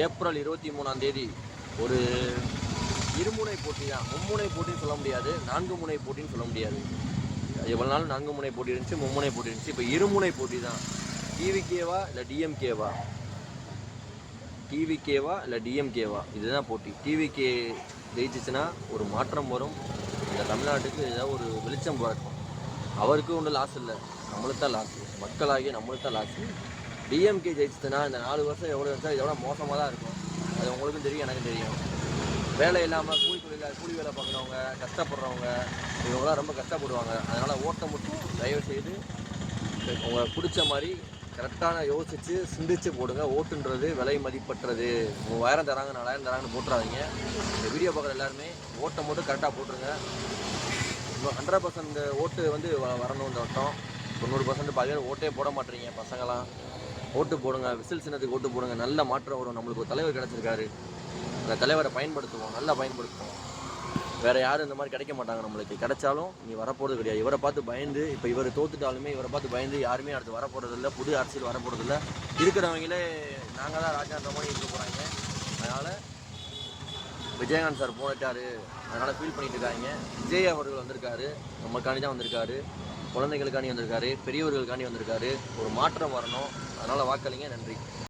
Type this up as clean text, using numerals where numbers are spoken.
April 23ஆம் தேதி ஒரு இருமுனை போட்டி தான். மும்முனை போட்டின்னு சொல்ல முடியாது, 4 முனை போட்டின்னு சொல்ல முடியாது. எவ்வளோ நாள் 4 முனை போட்டி இருந்துச்சு, மும்முனை போட்டி இருந்துச்சு. இப்போ இருமுனை போட்டி தான். டிவிகேவா இல்லை டிஎம்கேவா, இல்லை டிஎம்கேவா, இதுதான் போட்டி. டிவிகே ஜெயிச்சிச்சுன்னா ஒரு மாற்றம் வரும். இந்த தமிழ்நாட்டுக்கு ஏதாவது ஒரு வெளிச்சம் பிறக்கும். அவருக்கு ஒன்றும் லாஸ் இல்லை, நம்மளுக்கு தான் லாஸ். மக்களாகிய நம்மளுக்கு தான் லாஸ். டிஎம்கே ஜெயிச்சுதுன்னா இந்த 4 வருஷம் எவ்வளோ இருந்துச்சா இதோட மோசமாக தான் இருக்கும். அது உங்களுக்கும் தெரியும், எனக்கும் தெரியும். வேலை இல்லாமல் கூலி வேலை பார்க்குறவங்க, கஷ்டப்படுறவங்க, இவங்களாம் ரொம்ப கஷ்டப்படுவாங்க. அதனால் ஓட்டை மட்டும் தயவு செய்து உங்களை பிடிச்ச மாதிரி கரெக்டான யோசித்து சிந்திச்சு போடுங்க. ஓட்டுன்றது விலை மதிப்பற்றது. 3000 தராங்க, 4000 தராங்கன்னு போட்டுறாதீங்க. இந்த வீடியோ பார்க்குற எல்லாருமே ஓட்டை மட்டும் கரெக்டாக போட்டுருங்க. 100% ஓட்டு வந்து வரணும் இந்த வட்டம். 90% பாதி ஓட்டே போட மாட்டேறீங்க பசங்களாம். ஓட்டு போடுங்க, விசில் சின்னத்துக்கு ஓட்டு போடுங்க. நல்ல மாற்றம் வரும். நம்மளுக்கு ஒரு தலைவர் கிடச்சிருக்காரு, அந்த தலைவரை பயன்படுத்துவோம், நல்லா பயன்படுத்துவோம். வேறு யாரும் இந்த மாதிரி கிடைக்க மாட்டாங்க நம்மளுக்கு. கிடைச்சாலும் நீ வரப்போகிறது கிடையாது. இவரை பார்த்து பயந்து, இப்போ இவர் தோத்துட்டாலுமே இவரை பார்த்து பயந்து யாருமே அடுத்து வரப்போகிறதில்ல, புது அரசியல் வரப்போகிறதில்ல. இருக்கிறவங்களே நாங்கள் தான் ராஜான்ற மாதிரி இருக்க போகிறாங்க. அதனால் விஜயகாந்த் சார் போயிட்டாரு, அதனால் ஃபீல் பண்ணிட்டு இருக்காங்க. விஜய் அவர்கள் வந்திருக்காரு, நம்மளுக்காண்டி தான் வந்திருக்காரு, குழந்தைகளுக்காண்டி வந்திருக்காரு, பெரியவர்களுக்காண்டி வந்திருக்காரு. ஒரு மாற்றம் வரணும். அதனால் வாக்களிங்க. நன்றி.